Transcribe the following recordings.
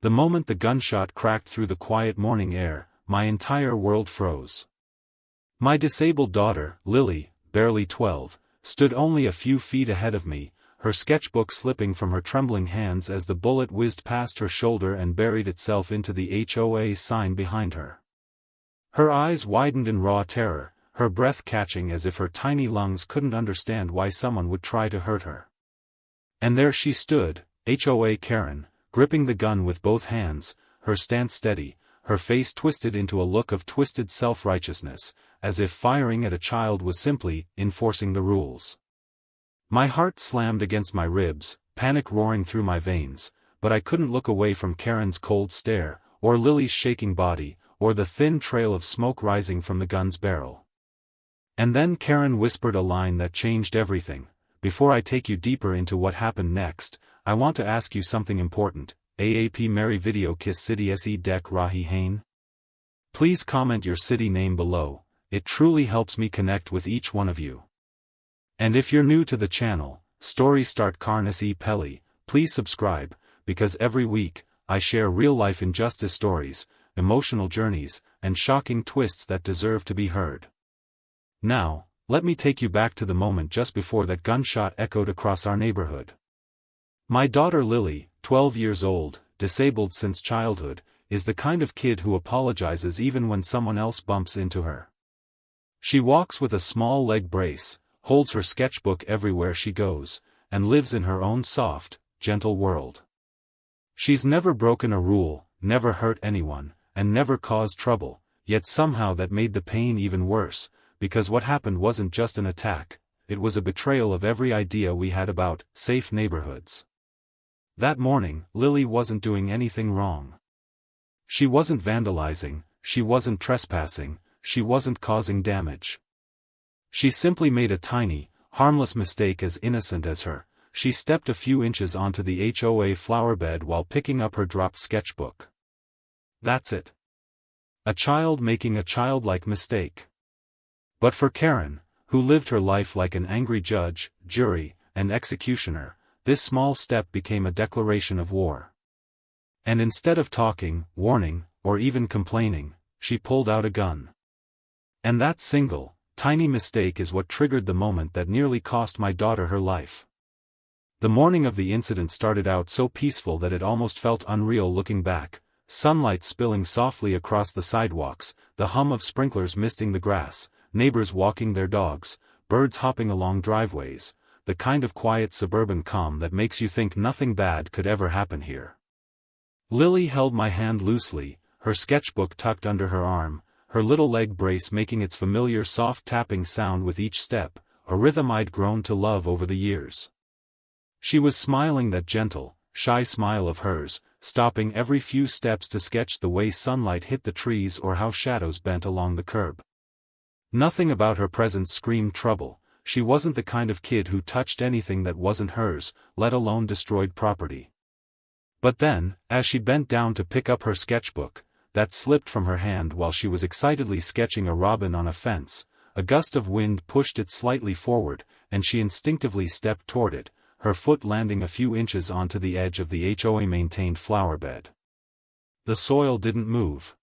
The moment the gunshot cracked through the quiet morning air, my entire world froze. My disabled daughter, Lily, barely 12, stood only a few feet ahead of me, her sketchbook slipping from her trembling hands as the bullet whizzed past her shoulder and buried itself into the HOA sign behind her. Her eyes widened in raw terror, her breath catching as if her tiny lungs couldn't understand why someone would try to hurt her. And there she stood, HOA Karen, gripping the gun with both hands, her stance steady, her face twisted into a look of twisted self-righteousness, as if firing at a child was simply enforcing the rules. My heart slammed against my ribs, panic roaring through my veins, but I couldn't look away from Karen's cold stare, or Lily's shaking body, or the thin trail of smoke rising from the gun's barrel. And then Karen whispered a line that changed everything. Before I take you deeper into what happened next, I want to ask you something important. AAP Mary Video Kiss City Se Dek Rahi Hain? Please comment your city name below, it truly helps me connect with each one of you. And if you're new to the channel, Story Start Karn Se Peli, please subscribe, because every week, I share real-life injustice stories, emotional journeys, and shocking twists that deserve to be heard. Now, let me take you back to the moment just before that gunshot echoed across our neighborhood. My daughter Lily, 12 years old, disabled since childhood, is the kind of kid who apologizes even when someone else bumps into her. She walks with a small leg brace, holds her sketchbook everywhere she goes, and lives in her own soft, gentle world. She's never broken a rule, never hurt anyone, and never caused trouble, yet somehow that made the pain even worse, because what happened wasn't just an attack, it was a betrayal of every idea we had about safe neighborhoods. That morning, Lily wasn't doing anything wrong. She wasn't vandalizing, she wasn't trespassing, she wasn't causing damage. She simply made a tiny, harmless mistake as innocent as her. She stepped a few inches onto the HOA flower bed while picking up her dropped sketchbook. That's it. A child making a childlike mistake. But for Karen, who lived her life like an angry judge, jury, and executioner, this small step became a declaration of war. And instead of talking, warning, or even complaining, she pulled out a gun. And that single, tiny mistake is what triggered the moment that nearly cost my daughter her life. The morning of the incident started out so peaceful that it almost felt unreal looking back, sunlight spilling softly across the sidewalks, the hum of sprinklers misting the grass, neighbors walking their dogs, birds hopping along driveways, the kind of quiet suburban calm that makes you think nothing bad could ever happen here. Lily held my hand loosely, her sketchbook tucked under her arm, her little leg brace making its familiar soft tapping sound with each step, a rhythm I'd grown to love over the years. She was smiling that gentle, shy smile of hers, stopping every few steps to sketch the way sunlight hit the trees or how shadows bent along the curb. Nothing about her presence screamed trouble. She wasn't the kind of kid who touched anything that wasn't hers, let alone destroyed property. But then, as she bent down to pick up her sketchbook, that slipped from her hand while she was excitedly sketching a robin on a fence, a gust of wind pushed it slightly forward, and she instinctively stepped toward it, her foot landing a few inches onto the edge of the HOA-maintained flower bed. The soil didn't move.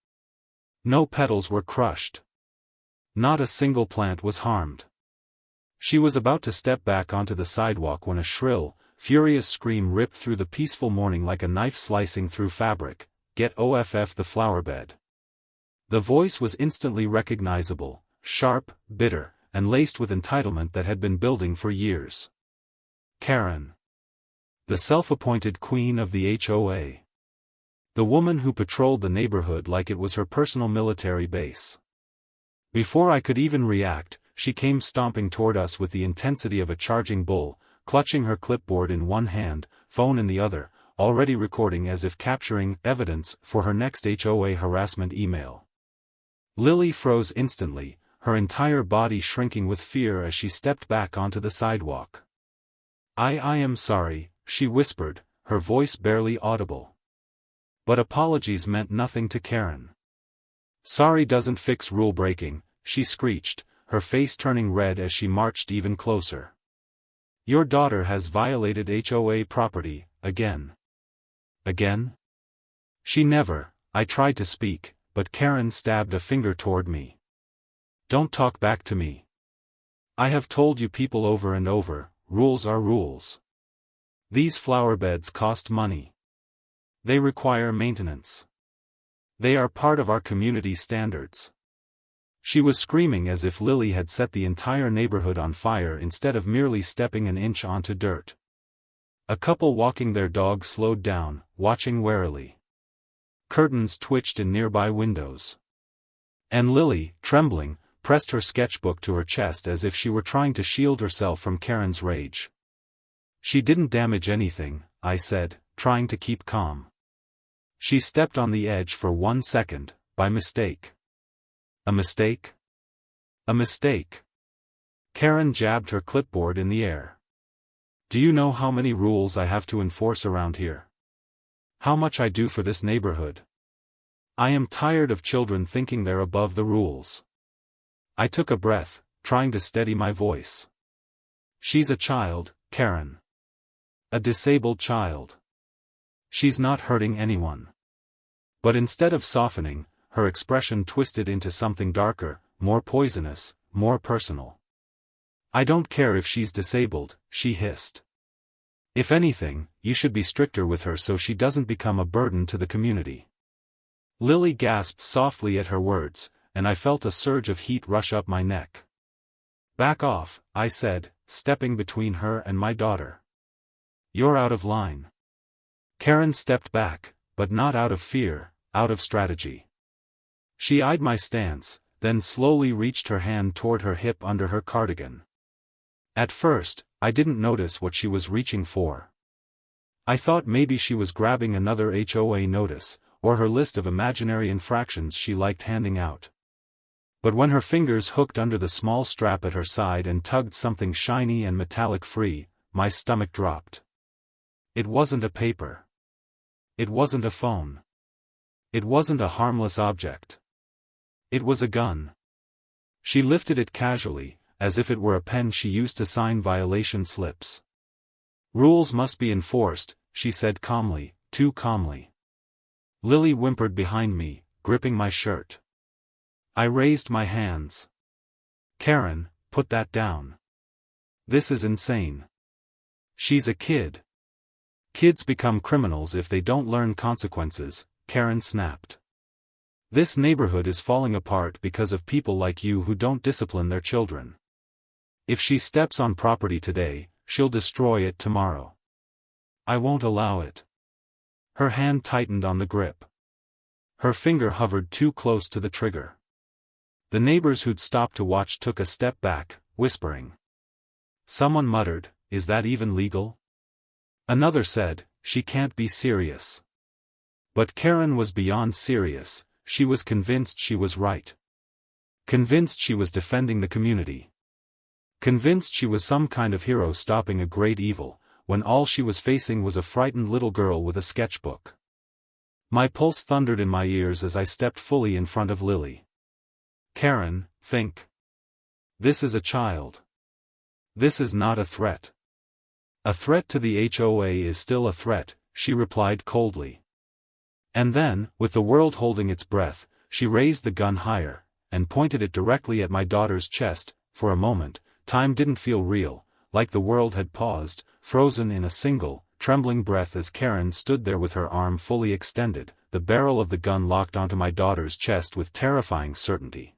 No petals were crushed. Not a single plant was harmed. She was about to step back onto the sidewalk when a shrill, furious scream ripped through the peaceful morning like a knife slicing through fabric. "Get off the flower bed." The voice was instantly recognizable, sharp, bitter, and laced with entitlement that had been building for years. Karen. The self-appointed queen of the HOA. The woman who patrolled the neighborhood like it was her personal military base. Before I could even react, she came stomping toward us with the intensity of a charging bull, clutching her clipboard in one hand, phone in the other, already recording as if capturing evidence for her next HOA harassment email. Lily froze instantly, her entire body shrinking with fear as she stepped back onto the sidewalk. I am sorry," she whispered, her voice barely audible. But apologies meant nothing to Karen. "Sorry doesn't fix rule breaking," she screeched, her face turning red as she marched even closer. "Your daughter has violated HOA property, again." "Again?" She never. I tried to speak, but Karen stabbed a finger toward me. Don't talk back to me. I have told you people over and over, rules are rules. These flower beds cost money. They require maintenance. They are part of our community standards. She was screaming as if Lily had set the entire neighborhood on fire instead of merely stepping an inch onto dirt. A couple walking their dog slowed down, watching warily. Curtains twitched in nearby windows. And Lily, trembling, pressed her sketchbook to her chest as if she were trying to shield herself from Karen's rage. She didn't damage anything, I said, trying to keep calm. She stepped on the edge for 1 second, by mistake. A mistake? A mistake. Karen jabbed her clipboard in the air. Do you know how many rules I have to enforce around here? How much I do for this neighborhood? I am tired of children thinking they're above the rules. I took a breath, trying to steady my voice. She's a child, Karen. A disabled child. She's not hurting anyone. But instead of softening, her expression twisted into something darker, more poisonous, more personal. I don't care if she's disabled, she hissed. If anything, you should be stricter with her so she doesn't become a burden to the community. Lily gasped softly at her words, and I felt a surge of heat rush up my neck. Back off, I said, stepping between her and my daughter. You're out of line. Karen stepped back, but not out of fear, out of strategy. She eyed my stance, then slowly reached her hand toward her hip under her cardigan. At first, I didn't notice what she was reaching for. I thought maybe she was grabbing another HOA notice, or her list of imaginary infractions she liked handing out. But when her fingers hooked under the small strap at her side and tugged something shiny and metallic free, my stomach dropped. It wasn't a paper. It wasn't a phone. It wasn't a harmless object. It was a gun. She lifted it casually, as if it were a pen she used to sign violation slips. Rules must be enforced, she said calmly, too calmly. Lily whimpered behind me, gripping my shirt. I raised my hands. Karen, put that down. This is insane. She's a kid. Kids become criminals if they don't learn consequences, Karen snapped. This neighborhood is falling apart because of people like you who don't discipline their children. If she steps on property today, she'll destroy it tomorrow. I won't allow it. Her hand tightened on the grip. Her finger hovered too close to the trigger. The neighbors who'd stopped to watch took a step back, whispering. Someone muttered, "Is that even legal?" Another said, "She can't be serious." But Karen was beyond serious. She was convinced she was right. Convinced she was defending the community. Convinced she was some kind of hero stopping a great evil, when all she was facing was a frightened little girl with a sketchbook. My pulse thundered in my ears as I stepped fully in front of Lily. Karen, think. This is a child. This is not a threat. A threat to the HOA is still a threat, she replied coldly. And then, with the world holding its breath, she raised the gun higher, and pointed it directly at my daughter's chest. For a moment, time didn't feel real, like the world had paused, frozen in a single, trembling breath as Karen stood there with her arm fully extended, the barrel of the gun locked onto my daughter's chest with terrifying certainty.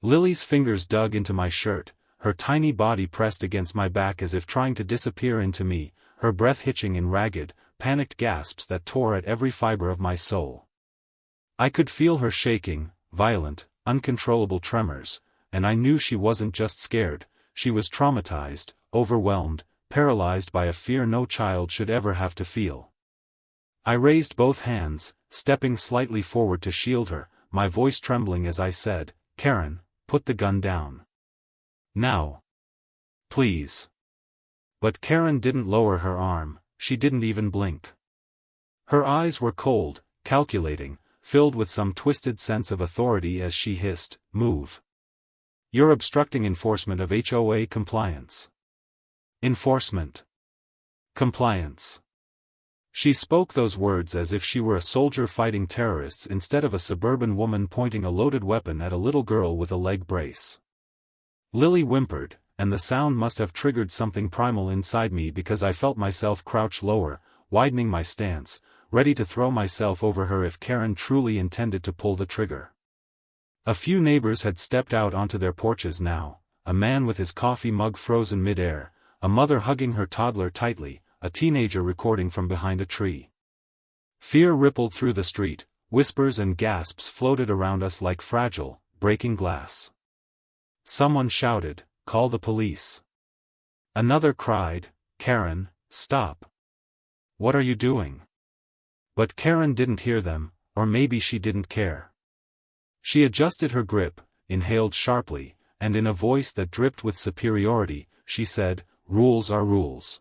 Lily's fingers dug into my shirt, her tiny body pressed against my back as if trying to disappear into me, her breath hitching in ragged, panicked gasps that tore at every fiber of my soul. I could feel her shaking, violent, uncontrollable tremors, and I knew she wasn't just scared, she was traumatized, overwhelmed, paralyzed by a fear no child should ever have to feel. I raised both hands, stepping slightly forward to shield her, my voice trembling as I said, "Karen, put the gun down. Now. Please." But Karen didn't lower her arm, she didn't even blink. Her eyes were cold, calculating, filled with some twisted sense of authority as she hissed, "Move. You're obstructing enforcement of HOA compliance." Enforcement. Compliance. She spoke those words as if she were a soldier fighting terrorists instead of a suburban woman pointing a loaded weapon at a little girl with a leg brace. Lily whimpered, and the sound must have triggered something primal inside me because I felt myself crouch lower, widening my stance, ready to throw myself over her if Karen truly intended to pull the trigger. A few neighbors had stepped out onto their porches now, a man with his coffee mug frozen mid-air, a mother hugging her toddler tightly, a teenager recording from behind a tree. Fear rippled through the street, whispers and gasps floated around us like fragile, breaking glass. Someone shouted, "Call the police." Another cried, "Karen, stop. What are you doing?" But Karen didn't hear them, or maybe she didn't care. She adjusted her grip, inhaled sharply, and in a voice that dripped with superiority, she said, "Rules are rules.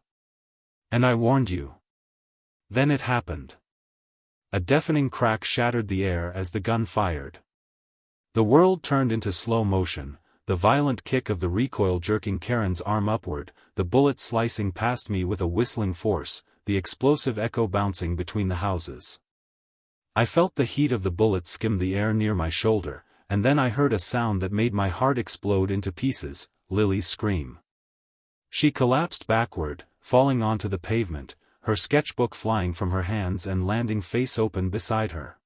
And I warned you." Then it happened. A deafening crack shattered the air as the gun fired. The world turned into slow motion, the violent kick of the recoil jerking Karen's arm upward, the bullet slicing past me with a whistling force, the explosive echo bouncing between the houses. I felt the heat of the bullet skim the air near my shoulder, and then I heard a sound that made my heart explode into pieces, Lily's scream. She collapsed backward, falling onto the pavement, her sketchbook flying from her hands and landing face open beside her.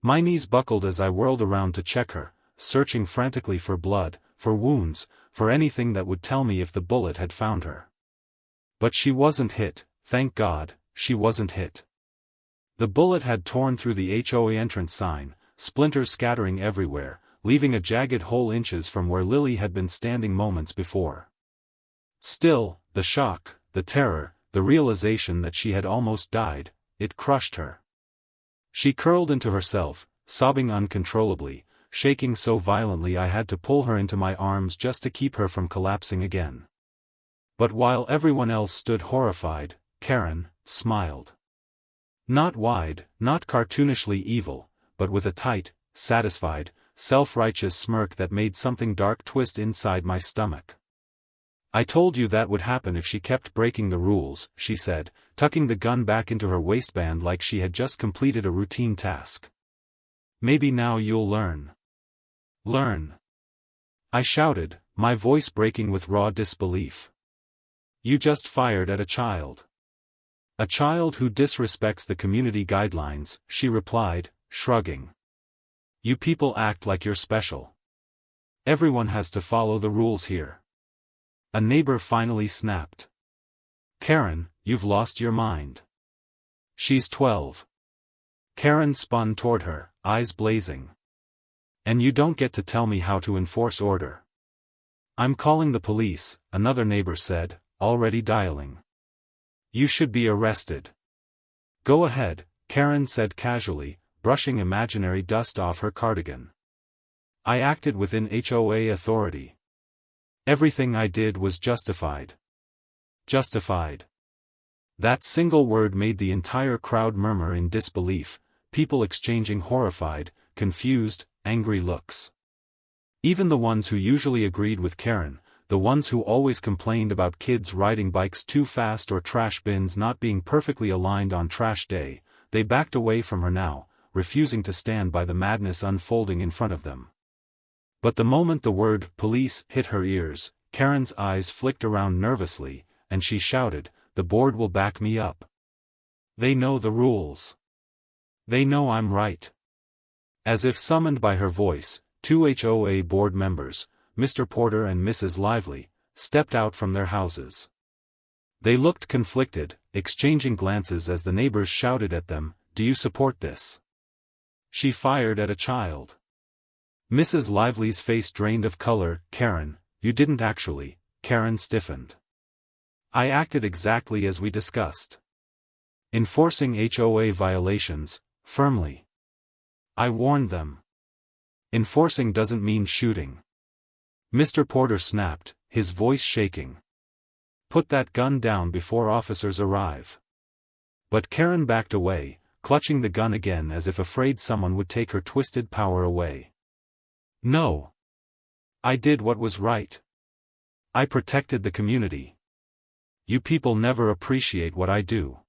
My knees buckled as I whirled around to check her, searching frantically for blood, for wounds, for anything that would tell me if the bullet had found her. But she wasn't hit, thank God, she wasn't hit. The bullet had torn through the HOA entrance sign, splinters scattering everywhere, leaving a jagged hole inches from where Lily had been standing moments before. Still, the shock, the terror, the realization that she had almost died, it crushed her. She curled into herself, sobbing uncontrollably, shaking so violently I had to pull her into my arms just to keep her from collapsing again. But while everyone else stood horrified, Karen smiled. Not wide, not cartoonishly evil, but with a tight, satisfied, self-righteous smirk that made something dark twist inside my stomach. "I told you that would happen if she kept breaking the rules," she said, tucking the gun back into her waistband like she had just completed a routine task. "Maybe now you'll learn." "Learn?" I shouted, my voice breaking with raw disbelief. "You just fired at a child." "A child who disrespects the community guidelines," she replied, shrugging. "You people act like you're special. Everyone has to follow the rules here." A neighbor finally snapped. "Karen, you've lost your mind. She's 12. Karen spun toward her, eyes blazing. "And you don't get to tell me how to enforce order." "I'm calling the police," another neighbor said, already dialing. "You should be arrested." "Go ahead," Karen said casually, brushing imaginary dust off her cardigan. I acted within HOA authority. Everything I did was justified. Justified. That single word made the entire crowd murmur in disbelief, people exchanging horrified, confused, angry looks. Even the ones who usually agreed with Karen, the ones who always complained about kids riding bikes too fast or trash bins not being perfectly aligned on trash day, they backed away from her now, refusing to stand by the madness unfolding in front of them. But the moment the word "police" hit her ears, Karen's eyes flicked around nervously, and she shouted, "The board will back me up. They know the rules. They know I'm right." As if summoned by her voice, two HOA board members, Mr. Porter and Mrs. Lively, stepped out from their houses. They looked conflicted, exchanging glances as the neighbors shouted at them, "Do you support this? She fired at a child." Mrs. Lively's face drained of color. "Karen, you didn't actually." Karen stiffened. "I acted exactly as we discussed. Enforcing HOA violations, firmly. I warned them. Enforcing doesn't mean shooting." Mr. Porter snapped, his voice shaking. "Put that gun down before officers arrive." But Karen backed away, clutching the gun again as if afraid someone would take her twisted power away. "No. I did what was right. I protected the community. You people never appreciate what I do."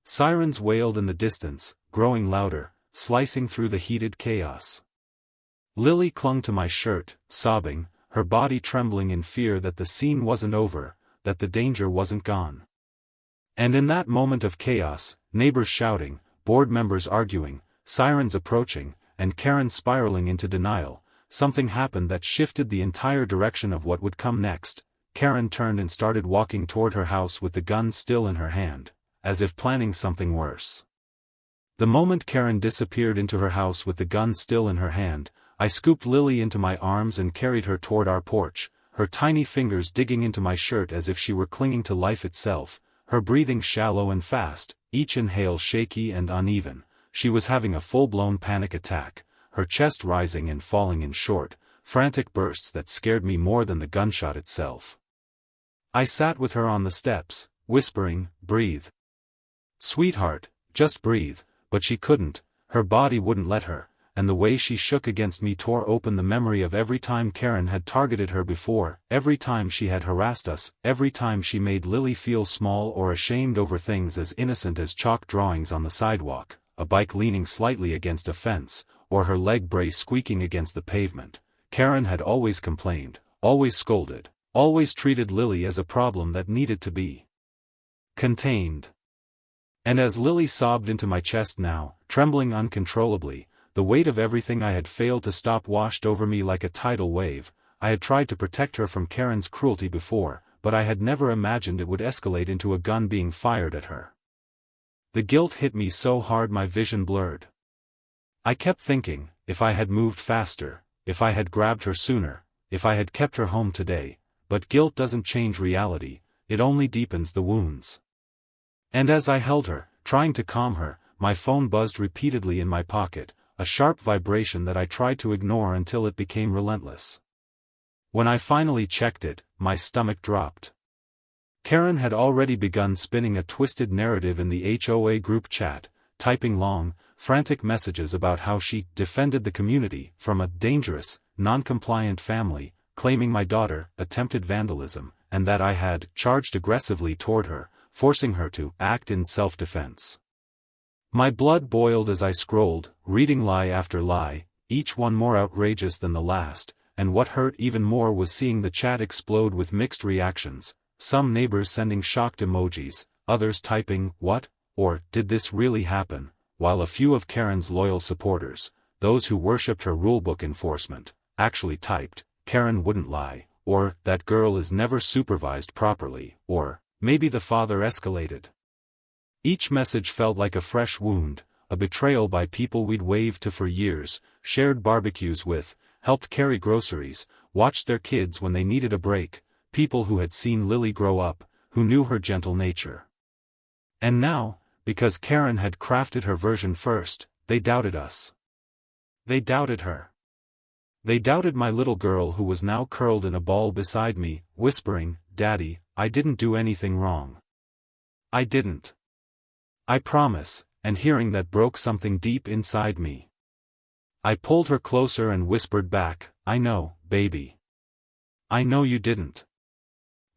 Sirens wailed in the distance, growing louder, slicing through the heated chaos. Lily clung to my shirt, sobbing, her body trembling in fear that the scene wasn't over, that the danger wasn't gone. And in that moment of chaos, neighbors shouting, board members arguing, sirens approaching, and Karen spiraling into denial, something happened that shifted the entire direction of what would come next. Karen turned and started walking toward her house with the gun still in her hand, as if planning something worse. The moment Karen disappeared into her house with the gun still in her hand, I scooped Lily into my arms and carried her toward our porch, her tiny fingers digging into my shirt as if she were clinging to life itself, her breathing shallow and fast, each inhale shaky and uneven. She was having a full-blown panic attack, her chest rising and falling in short, frantic bursts that scared me more than the gunshot itself. I sat with her on the steps, whispering, "Breathe. Sweetheart, just breathe," but she couldn't, her body wouldn't let her, and the way she shook against me tore open the memory of every time Karen had targeted her before, every time she had harassed us, every time she made Lily feel small or ashamed over things as innocent as chalk drawings on the sidewalk, a bike leaning slightly against a fence, or her leg brace squeaking against the pavement. Karen had always complained, always scolded, always treated Lily as a problem that needed to be contained. And as Lily sobbed into my chest now, trembling uncontrollably, the weight of everything I had failed to stop washed over me like a tidal wave. I had tried to protect her from Karen's cruelty before, but I had never imagined it would escalate into a gun being fired at her. The guilt hit me so hard my vision blurred. I kept thinking, if I had moved faster, if I had grabbed her sooner, if I had kept her home today, but guilt doesn't change reality, it only deepens the wounds. And as I held her, trying to calm her, my phone buzzed repeatedly in my pocket, a sharp vibration that I tried to ignore until it became relentless. When I finally checked it, my stomach dropped. Karen had already begun spinning a twisted narrative in the HOA group chat, typing long, frantic messages about how she defended the community from a dangerous, non-compliant family, claiming my daughter attempted vandalism, and that I had charged aggressively toward her, forcing her to act in self-defense. My blood boiled as I scrolled, reading lie after lie, each one more outrageous than the last, and what hurt even more was seeing the chat explode with mixed reactions, some neighbors sending shocked emojis, others typing, "What?" or "Did this really happen?" while a few of Karen's loyal supporters, those who worshipped her rulebook enforcement, actually typed, "Karen wouldn't lie," or "That girl is never supervised properly," or "Maybe the father escalated." Each message felt like a fresh wound, a betrayal by people we'd waved to for years, shared barbecues with, helped carry groceries, watched their kids when they needed a break, people who had seen Lily grow up, who knew her gentle nature. And now, because Karen had crafted her version first, they doubted us. They doubted her. They doubted my little girl who was now curled in a ball beside me, whispering, "Daddy, I didn't do anything wrong. I didn't. I promise," and hearing that broke something deep inside me. I pulled her closer and whispered back, "I know, baby. I know you didn't.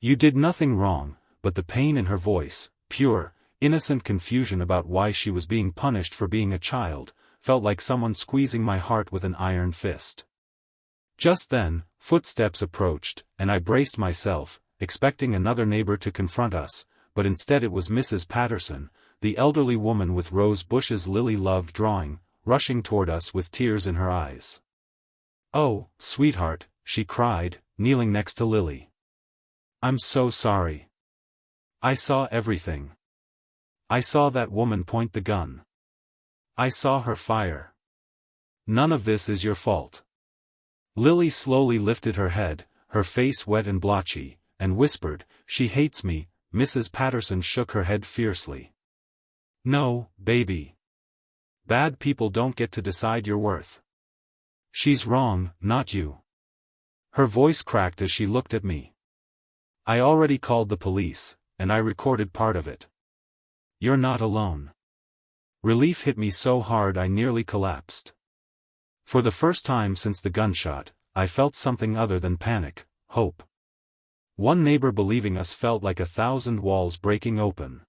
You did nothing wrong," but the pain in her voice, pure, innocent confusion about why she was being punished for being a child, felt like someone squeezing my heart with an iron fist. Just then, footsteps approached, and I braced myself, expecting another neighbor to confront us, but instead it was Mrs. Patterson, the elderly woman with rose bushes Lily loved drawing, rushing toward us with tears in her eyes. "Oh, sweetheart," she cried, kneeling next to Lily. "I'm so sorry. I saw everything. I saw that woman point the gun. I saw her fire. None of this is your fault." Lily slowly lifted her head, her face wet and blotchy, and whispered, "She hates me." Mrs. Patterson shook her head fiercely. "No, baby. Bad people don't get to decide your worth. She's wrong, not you." Her voice cracked as she looked at me. "I already called the police, and I recorded part of it. You're not alone." Relief hit me so hard I nearly collapsed. For the first time since the gunshot, I felt something other than panic, hope. One neighbor believing us felt like 1,000 walls breaking open.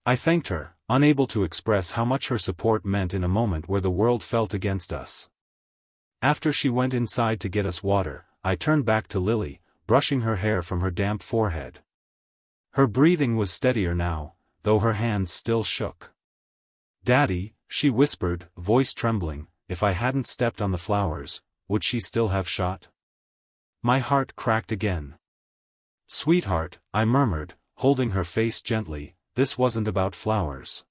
I thanked her, unable to express how much her support meant in a moment where the world felt against us. After she went inside to get us water, I turned back to Lily, brushing her hair from her damp forehead. Her breathing was steadier now, though her hands still shook. "Daddy," she whispered, voice trembling, "if I hadn't stepped on the flowers, would she still have shot?" My heart cracked again. "Sweetheart," I murmured, holding her face gently, "this wasn't about flowers.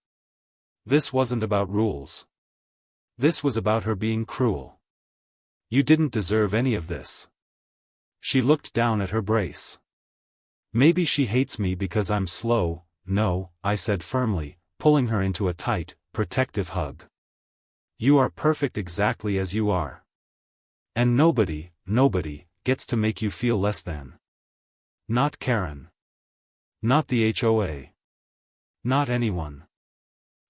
This wasn't about rules. This was about her being cruel. You didn't deserve any of this." She looked down at her brace. "Maybe she hates me because I'm slow." "No," I said firmly, pulling her into a tight, protective hug. "You are perfect exactly as you are. And nobody gets to make you feel less than. Not Karen. Not the HOA. Not anyone."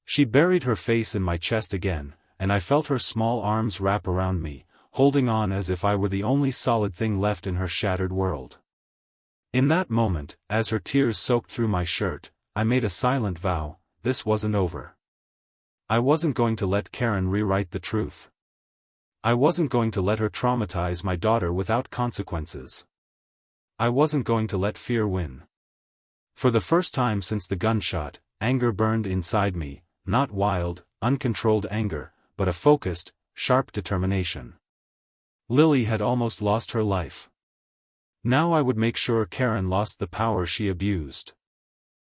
She buried her face in my chest again, and I felt her small arms wrap around me, holding on as if I were the only solid thing left in her shattered world. In that moment, as her tears soaked through my shirt, I made a silent vow: this wasn't over. I wasn't going to let Karen rewrite the truth. I wasn't going to let her traumatize my daughter without consequences. I wasn't going to let fear win. For the first time since the gunshot, anger burned inside me, not wild, uncontrolled anger, but a focused, sharp determination. Lily had almost lost her life. Now I would make sure Karen lost the power she abused.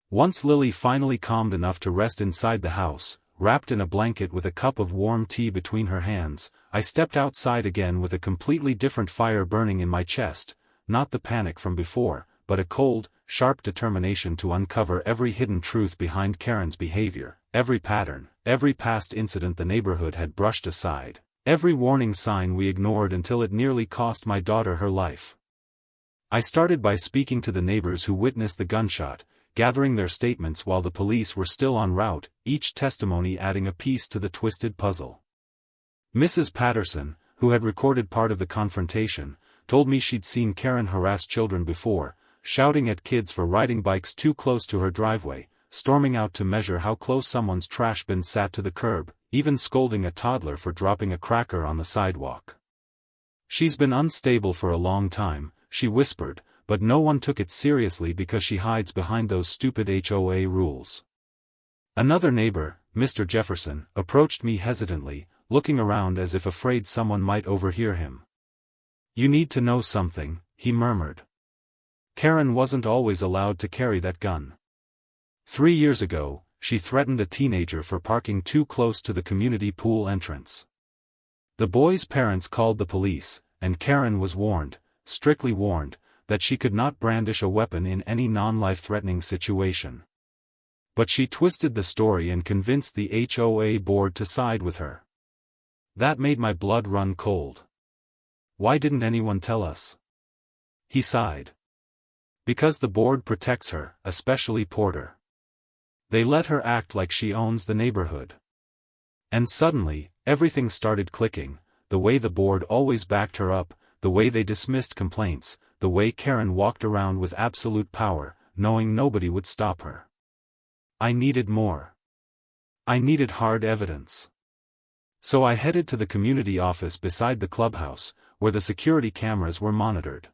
Once Lily finally calmed enough to rest inside the house, wrapped in a blanket with a cup of warm tea between her hands, I stepped outside again with a completely different fire burning in my chest, not the panic from before, but a cold, sharp determination to uncover every hidden truth behind Karen's behavior, every pattern, every past incident the neighborhood had brushed aside, every warning sign we ignored until it nearly cost my daughter her life. I started by speaking to the neighbors who witnessed the gunshot, gathering their statements while the police were still en route, each testimony adding a piece to the twisted puzzle. Mrs. Patterson, who had recorded part of the confrontation, told me she'd seen Karen harass children before, shouting at kids for riding bikes too close to her driveway, storming out to measure how close someone's trash bin sat to the curb, even scolding a toddler for dropping a cracker on the sidewalk. "She's been unstable for a long time," she whispered, "but no one took it seriously because she hides behind those stupid HOA rules." Another neighbor, Mr. Jefferson, approached me hesitantly, looking around as if afraid someone might overhear him. "You need to know something," he murmured. "Karen wasn't always allowed to carry that gun. 3 years ago, she threatened a teenager for parking too close to the community pool entrance. The boy's parents called the police, and Karen was warned, strictly warned, that she could not brandish a weapon in any non-life-threatening situation. But she twisted the story and convinced the HOA board to side with her. That made my blood run cold. Why didn't anyone tell us?" He sighed. "Because the board protects her, especially Porter. They let her act like she owns the neighborhood." And suddenly, everything started clicking, the way the board always backed her up, the way they dismissed complaints, the way Karen walked around with absolute power, knowing nobody would stop her. I needed more. I needed hard evidence. So I headed to the community office beside the clubhouse, where the security cameras were monitored.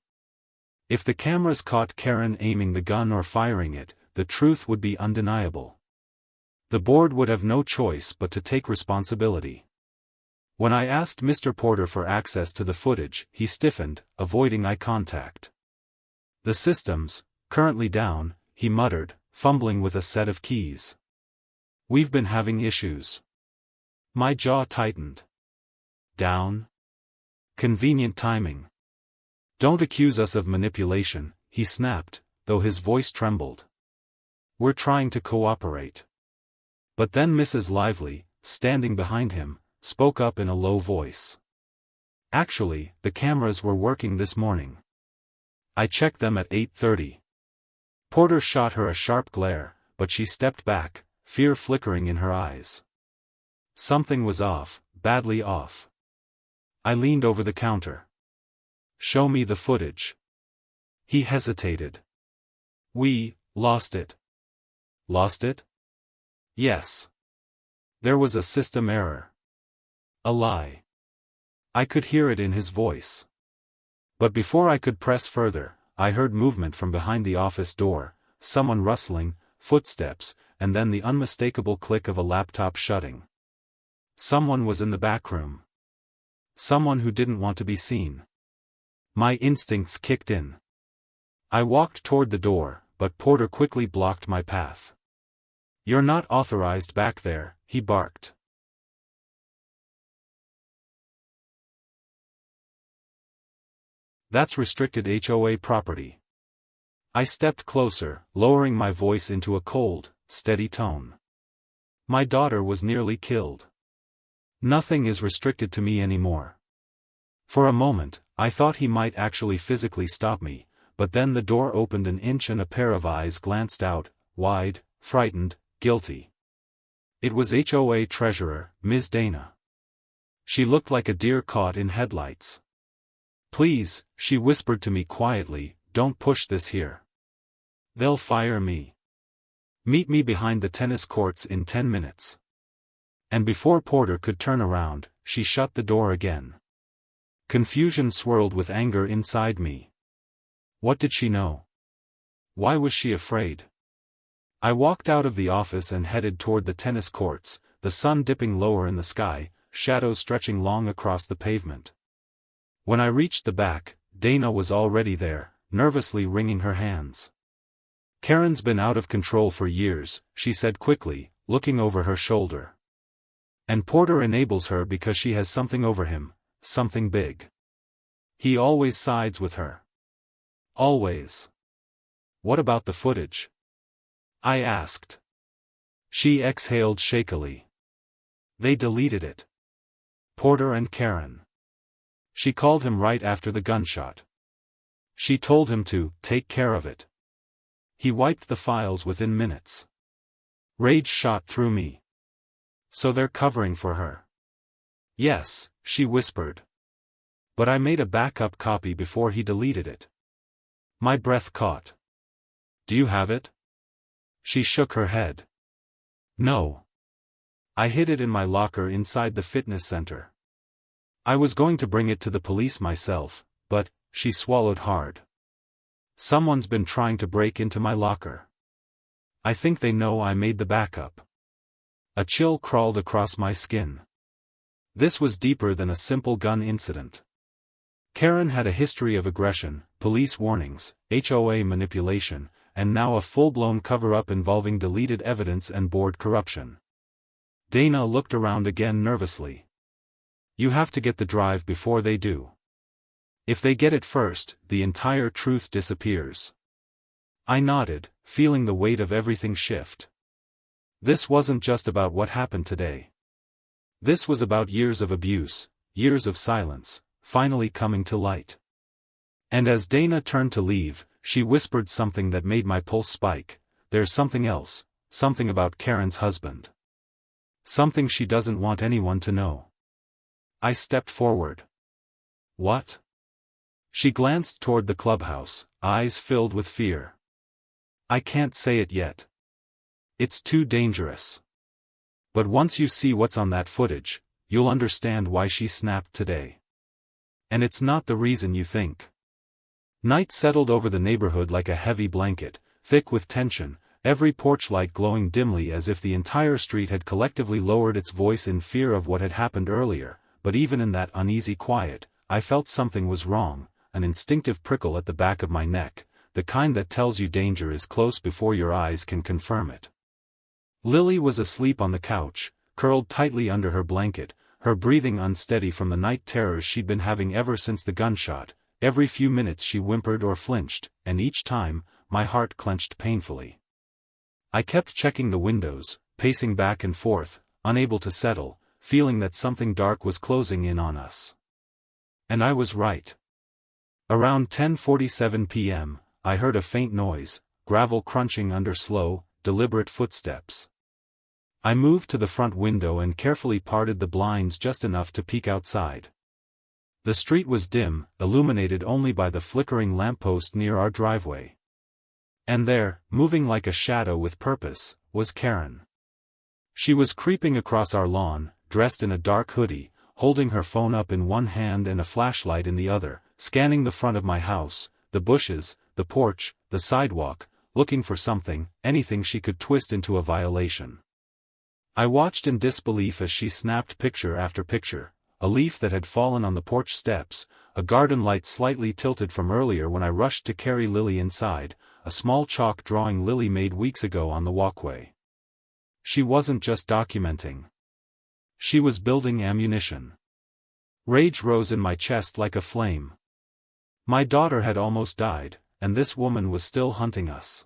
If the cameras caught Karen aiming the gun or firing it, the truth would be undeniable. The board would have no choice but to take responsibility. When I asked Mr. Porter for access to the footage, he stiffened, avoiding eye contact. "The system's currently down," he muttered, fumbling with a set of keys. "We've been having issues." My jaw tightened. "Down? Convenient timing. Don't accuse us of manipulation," he snapped, though his voice trembled. "We're trying to cooperate." But then Mrs. Lively, standing behind him, spoke up in a low voice. "Actually, the cameras were working this morning. I checked them at 8:30. Porter shot her a sharp glare, but she stepped back, fear flickering in her eyes. Something was off, badly off. I leaned over the counter. "Show me the footage." He hesitated. "We lost it." "Lost it?" Yes. There was a system error. A lie. I could hear it in his voice. But before I could press further, I heard movement from behind the office door, someone rustling, footsteps, and then the unmistakable click of a laptop shutting. Someone was in the back room. Someone who didn't want to be seen. My instincts kicked in. I walked toward the door, but Porter quickly blocked my path. "You're not authorized back there," he barked. "That's restricted HOA property." I stepped closer, lowering my voice into a cold, steady tone. "My daughter was nearly killed. Nothing is restricted to me anymore." For a moment, I thought he might actually physically stop me, but then the door opened an inch and a pair of eyes glanced out, wide, frightened, guilty. It was HOA treasurer, Ms. Dana. She looked like a deer caught in headlights. "Please," she whispered to me quietly, "don't push this here. They'll fire me. Meet me behind the tennis courts in 10 minutes. And before Porter could turn around, she shut the door again. Confusion swirled with anger inside me. What did she know? Why was she afraid? I walked out of the office and headed toward the tennis courts, the sun dipping lower in the sky, shadows stretching long across the pavement. When I reached the back, Dana was already there, nervously wringing her hands. "Karen's been out of control for years," she said quickly, looking over her shoulder. "And Porter enables her because she has something over him, something big. He always sides with her. Always." "What about the footage?" I asked. She exhaled shakily. "They deleted it. Porter and Karen. She called him right after the gunshot. She told him to take care of it. He wiped the files within minutes." Rage shot through me. "So they're covering for her?" "Yes," she whispered. "But I made a backup copy before he deleted it." My breath caught. "Do you have it?" She shook her head. "No. I hid it in my locker inside the fitness center. I was going to bring it to the police myself, but," she swallowed hard. "Someone's been trying to break into my locker. I think they know I made the backup." A chill crawled across my skin. This was deeper than a simple gun incident. Karen had a history of aggression, police warnings, HOA manipulation, and now a full-blown cover-up involving deleted evidence and board corruption. Dana looked around again nervously. "You have to get the drive before they do. If they get it first, the entire truth disappears." I nodded, feeling the weight of everything shift. This wasn't just about what happened today. This was about years of abuse, years of silence, finally coming to light. And as Dana turned to leave, she whispered something that made my pulse spike. "There's something else, something about Karen's husband. Something she doesn't want anyone to know." I stepped forward. "What?" She glanced toward the clubhouse, eyes filled with fear. "I can't say it yet. It's too dangerous. But once you see what's on that footage, you'll understand why she snapped today. And it's not the reason you think." Night settled over the neighborhood like a heavy blanket, thick with tension, every porch light glowing dimly as if the entire street had collectively lowered its voice in fear of what had happened earlier. But even in that uneasy quiet, I felt something was wrong, an instinctive prickle at the back of my neck, the kind that tells you danger is close before your eyes can confirm it. Lily was asleep on the couch, curled tightly under her blanket, her breathing unsteady from the night terrors she'd been having ever since the gunshot. Every few minutes she whimpered or flinched, and each time, my heart clenched painfully. I kept checking the windows, pacing back and forth, unable to settle, feeling that something dark was closing in on us. And I was right. Around 10:47 p.m., I heard a faint noise, gravel crunching under slow, deliberate footsteps. I moved to the front window and carefully parted the blinds just enough to peek outside. The street was dim, illuminated only by the flickering lamppost near our driveway. And there, moving like a shadow with purpose, was Karen. She was creeping across our lawn, dressed in a dark hoodie, holding her phone up in one hand and a flashlight in the other, scanning the front of my house, the bushes, the porch, the sidewalk, looking for something, anything she could twist into a violation. I watched in disbelief as she snapped picture after picture, a leaf that had fallen on the porch steps, a garden light slightly tilted from earlier when I rushed to carry Lily inside, a small chalk drawing Lily made weeks ago on the walkway. She wasn't just documenting. She was building ammunition. Rage rose in my chest like a flame. My daughter had almost died, and this woman was still hunting us.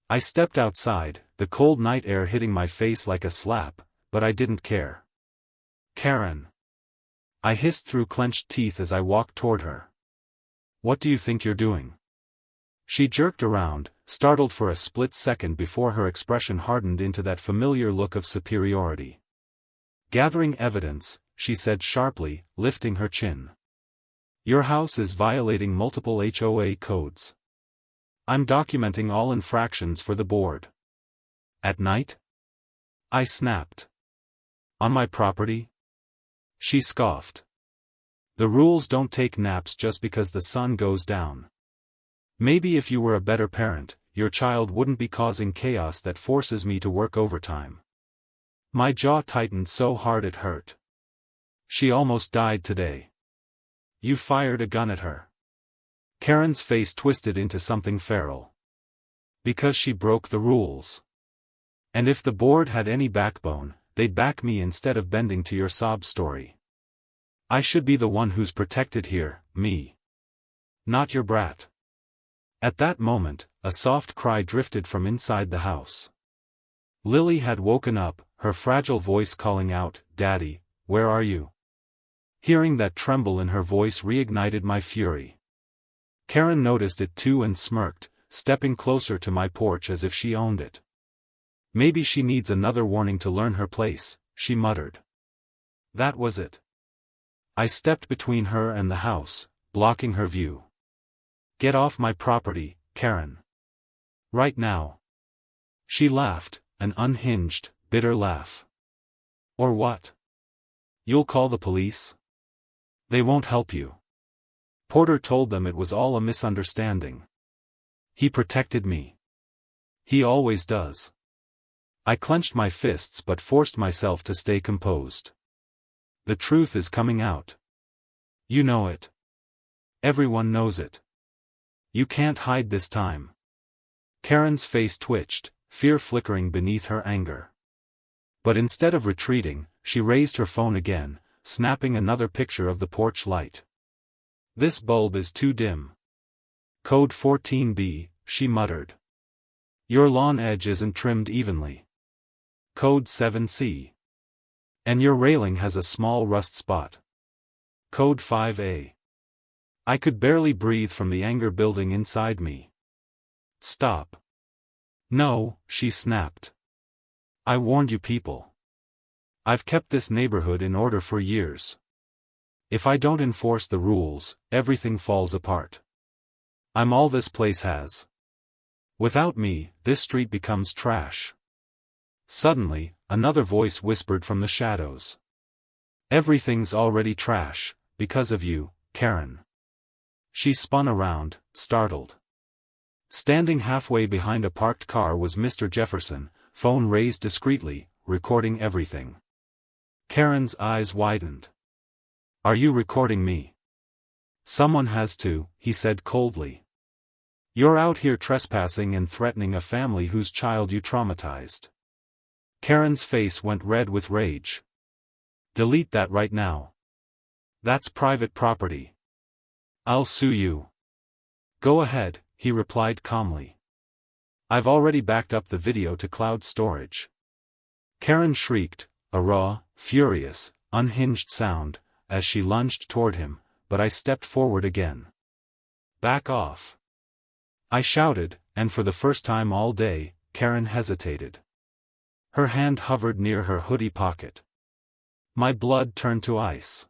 I stepped outside, the cold night air hitting my face like a slap, but I didn't care. "Karen!" I hissed through clenched teeth as I walked toward her. "What do you think you're doing?" She jerked around, startled for a split second before her expression hardened into that familiar look of superiority. "Gathering evidence," she said sharply, lifting her chin. "Your house is violating multiple HOA codes. I'm documenting all infractions for the board." "At night?" I snapped. "On my property?" She scoffed. "The rules don't take naps just because the sun goes down. Maybe if you were a better parent, your child wouldn't be causing chaos that forces me to work overtime." My jaw tightened so hard it hurt. "She almost died today. You fired a gun at her." Karen's face twisted into something feral. "Because she broke the rules. And if the board had any backbone, they'd back me instead of bending to your sob story. I should be the one who's protected here, me. Not your brat." At that moment, a soft cry drifted from inside the house. Lily had woken up, her fragile voice calling out, "Daddy, where are you?" Hearing that tremble in her voice reignited my fury. Karen noticed it too and smirked, stepping closer to my porch as if she owned it. "Maybe she needs another warning to learn her place," she muttered. That was it. I stepped between her and the house, blocking her view. "Get off my property, Karen. Right now." She laughed, an unhinged, bitter laugh. "Or what? You'll call the police? They won't help you. Porter told them it was all a misunderstanding. He protected me. He always does." I clenched my fists but forced myself to stay composed. "The truth is coming out. You know it. Everyone knows it. You can't hide this time." Karen's face twitched, fear flickering beneath her anger. But instead of retreating, she raised her phone again, snapping another picture of the porch light. "This bulb is too dim. Code 14B, she muttered. "Your lawn edge isn't trimmed evenly. Code 7C. And your railing has a small rust spot. Code 5A. I could barely breathe from the anger building inside me. "Stop." "No," she snapped. "I warned you people. I've kept this neighborhood in order for years. If I don't enforce the rules, everything falls apart. I'm all this place has. Without me, this street becomes trash." Suddenly, another voice whispered from the shadows. "Everything's already trash, because of you, Karen." She spun around, startled. Standing halfway behind a parked car was Mr. Jefferson, phone raised discreetly, recording everything. Karen's eyes widened. "Are you recording me?" "Someone has to," he said coldly. "You're out here trespassing and threatening a family whose child you traumatized." Karen's face went red with rage. "Delete that right now. That's private property. I'll sue you." "Go ahead," he replied calmly. "I've already backed up the video to cloud storage." Karen shrieked, a raw, furious, unhinged sound, as she lunged toward him, but I stepped forward again. "Back off." I shouted, and for the first time all day, Karen hesitated. Her hand hovered near her hoodie pocket. My blood turned to ice.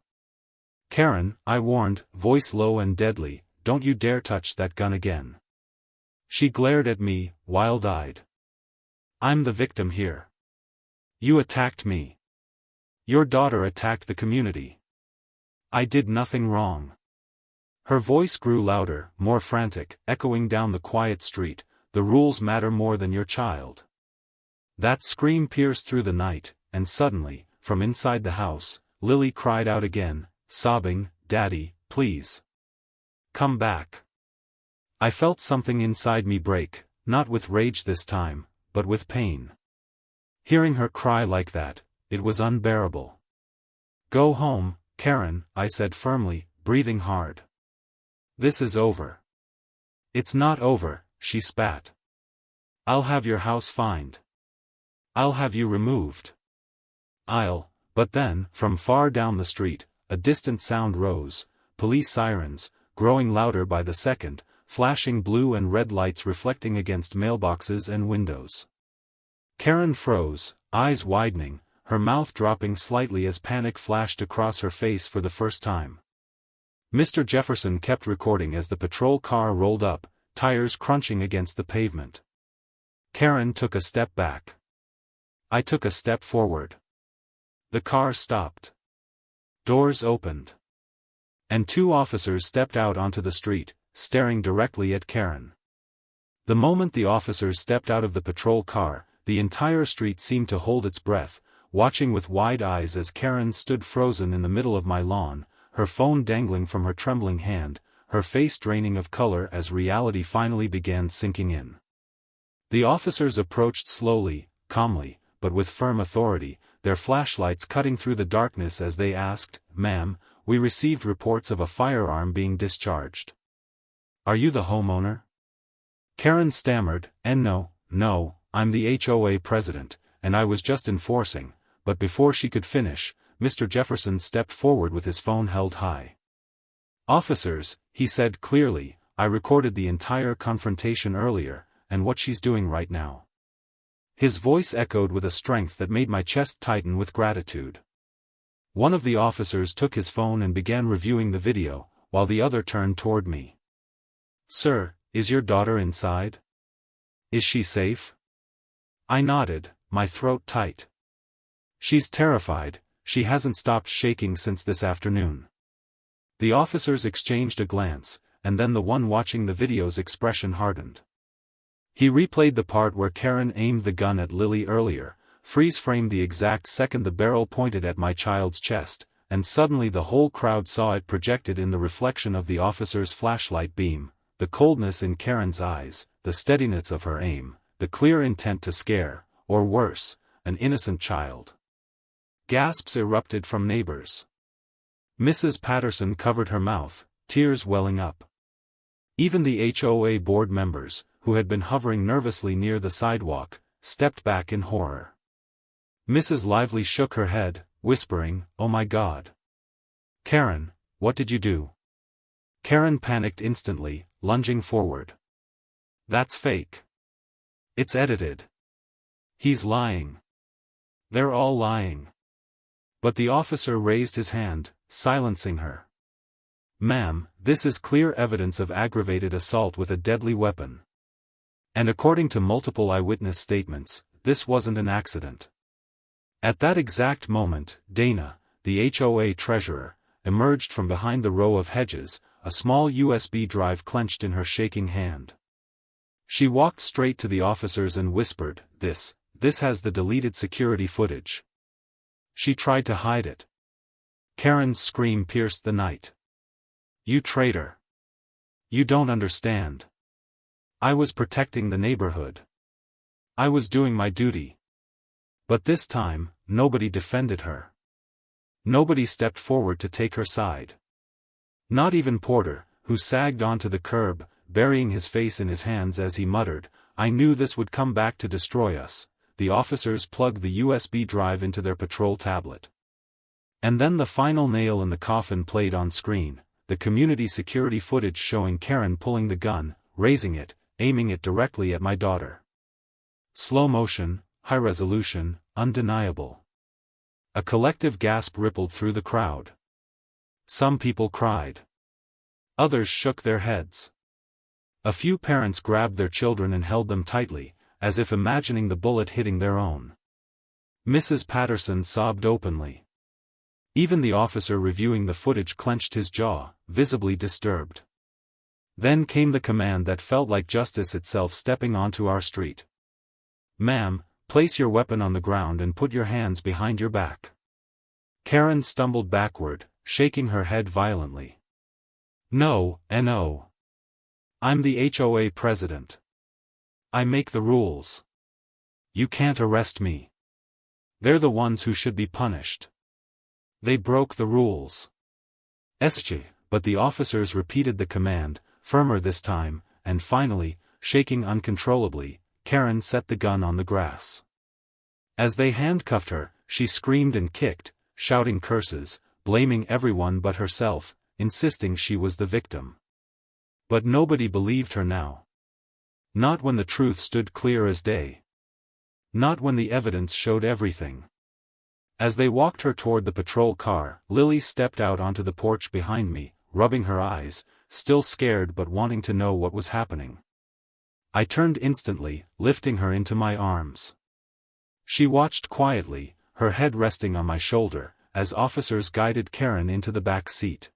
"Karen," I warned, voice low and deadly, "don't you dare touch that gun again." She glared at me, wild-eyed. "I'm the victim here. You attacked me. Your daughter attacked the community. I did nothing wrong. Her voice grew louder, more frantic, echoing down the quiet street. The rules matter more than your child. That scream pierced through the night, and suddenly, from inside the house, Lily cried out again, sobbing, "Daddy, please. Come back." I felt something inside me break, not with rage this time, but with pain. Hearing her cry like that, it was unbearable. "Go home, Karen," I said firmly, breathing hard. "This is over." "It's not over," she spat. "I'll have your house fined. I'll have you removed. But then, from far down the street, a distant sound rose, police sirens, growing louder by the second, flashing blue and red lights reflecting against mailboxes and windows. Karen froze, eyes widening, her mouth dropping slightly as panic flashed across her face for the first time. Mr. Jefferson kept recording as the patrol car rolled up, tires crunching against the pavement. Karen took a step back. I took a step forward. The car stopped. Doors opened. And two officers stepped out onto the street, staring directly at Karen. The moment the officers stepped out of the patrol car, the entire street seemed to hold its breath, watching with wide eyes as Karen stood frozen in the middle of my lawn, her phone dangling from her trembling hand, her face draining of color as reality finally began sinking in. The officers approached slowly, calmly, but with firm authority, their flashlights cutting through the darkness as they asked, "Ma'am, we received reports of a firearm being discharged. Are you the homeowner?" Karen stammered, No, I'm the HOA president, and I was just enforcing," but before she could finish, Mr. Jefferson stepped forward with his phone held high. "Officers," he said clearly, "I recorded the entire confrontation earlier, and what she's doing right now." His voice echoed with a strength that made my chest tighten with gratitude. One of the officers took his phone and began reviewing the video, while the other turned toward me. "Sir, is your daughter inside? Is she safe?" I nodded, my throat tight. "She's terrified, she hasn't stopped shaking since this afternoon." The officers exchanged a glance, and then the one watching the video's expression hardened. He replayed the part where Karen aimed the gun at Lily earlier, freeze-framed the exact second the barrel pointed at my child's chest, and suddenly the whole crowd saw it projected in the reflection of the officer's flashlight beam, the coldness in Karen's eyes, the steadiness of her aim, the clear intent to scare, or worse, an innocent child. Gasps erupted from neighbors. Mrs. Patterson covered her mouth, tears welling up. Even the HOA board members, who had been hovering nervously near the sidewalk, stepped back in horror. Mrs. Lively shook her head, whispering, "Oh my God. Karen, what did you do?" Karen panicked instantly, lunging forward. "That's fake. It's edited. He's lying. They're all lying." But the officer raised his hand, silencing her. "Ma'am, this is clear evidence of aggravated assault with a deadly weapon. And according to multiple eyewitness statements, this wasn't an accident." At that exact moment, Dana, the HOA treasurer, emerged from behind the row of hedges, a small USB drive clenched in her shaking hand. She walked straight to the officers and whispered, This has the deleted security footage." She tried to hide it. Karen's scream pierced the night. "You traitor. You don't understand. I was protecting the neighborhood. I was doing my duty." But this time, nobody defended her. Nobody stepped forward to take her side. Not even Porter, who sagged onto the curb, burying his face in his hands as he muttered, "I knew this would come back to destroy us." The officers plugged the USB drive into their patrol tablet. And then the final nail in the coffin played on screen, the community security footage showing Karen pulling the gun, raising it, aiming it directly at my daughter. Slow motion, high resolution, undeniable. A collective gasp rippled through the crowd. Some people cried. Others shook their heads. A few parents grabbed their children and held them tightly, as if imagining the bullet hitting their own. Mrs. Patterson sobbed openly. Even the officer reviewing the footage clenched his jaw, visibly disturbed. Then came the command that felt like justice itself stepping onto our street. "Ma'am, place your weapon on the ground and put your hands behind your back." Karen stumbled backward, shaking her head violently. "No, no. I'm the HOA president. I make the rules. You can't arrest me. They're the ones who should be punished. They broke the rules." But the officers repeated the command, firmer this time, and finally, shaking uncontrollably, Karen set the gun on the grass. As they handcuffed her, she screamed and kicked, shouting curses, blaming everyone but herself, insisting she was the victim. But nobody believed her now. Not when the truth stood clear as day. Not when the evidence showed everything. As they walked her toward the patrol car, Lily stepped out onto the porch behind me, rubbing her eyes, still scared but wanting to know what was happening. I turned instantly, lifting her into my arms. She watched quietly, her head resting on my shoulder, as officers guided Karen into the back seat.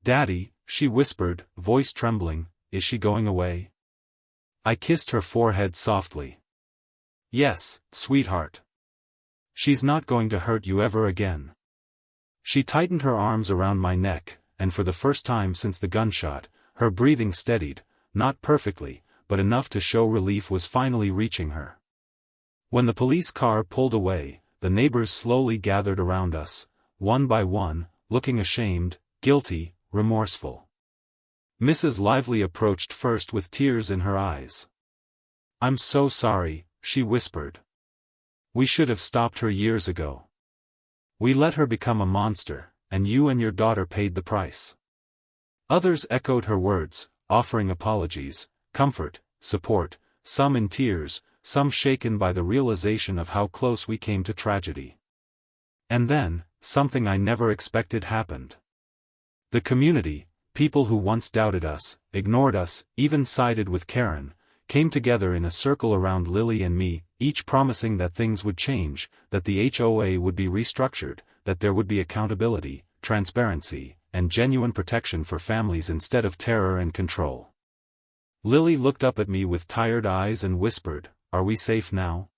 "Daddy," she whispered, voice trembling, "is she going away?" I kissed her forehead softly. "Yes, sweetheart. She's not going to hurt you ever again." She tightened her arms around my neck, and for the first time since the gunshot, her breathing steadied, not perfectly, but enough to show relief was finally reaching her. When the police car pulled away, the neighbors slowly gathered around us, one by one, looking ashamed, guilty, remorseful. Mrs. Lively approached first with tears in her eyes. "I'm so sorry," she whispered. "We should have stopped her years ago. We let her become a monster, and you and your daughter paid the price." Others echoed her words, offering apologies, comfort, support, some in tears, some shaken by the realization of how close we came to tragedy. And then, something I never expected happened. The community, people who once doubted us, ignored us, even sided with Karen, came together in a circle around Lily and me, each promising that things would change, that the HOA would be restructured, that there would be accountability, transparency, and genuine protection for families instead of terror and control. Lily looked up at me with tired eyes and whispered, "Are we safe now?"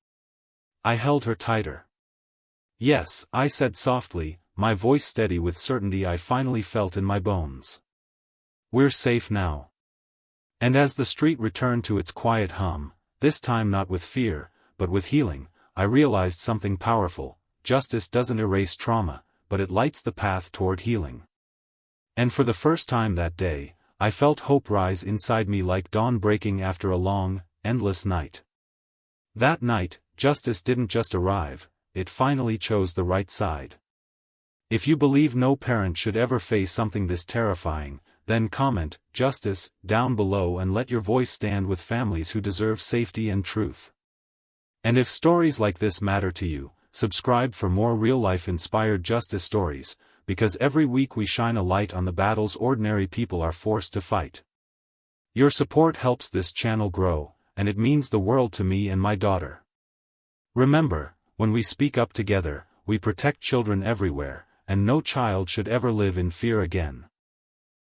I held her tighter. "Yes," I said softly, my voice steady with certainty I finally felt in my bones. "We're safe now." And as the street returned to its quiet hum, this time not with fear, but with healing, I realized something powerful: justice doesn't erase trauma, but it lights the path toward healing. And for the first time that day, I felt hope rise inside me like dawn breaking after a long, endless night. That night, justice didn't just arrive, it finally chose the right side. If you believe no parent should ever face something this terrifying, then comment "Justice" down below and let your voice stand with families who deserve safety and truth. And if stories like this matter to you, subscribe for more real-life inspired justice stories, because every week we shine a light on the battles ordinary people are forced to fight. Your support helps this channel grow, and it means the world to me and my daughter. Remember, when we speak up together, we protect children everywhere, and no child should ever live in fear again.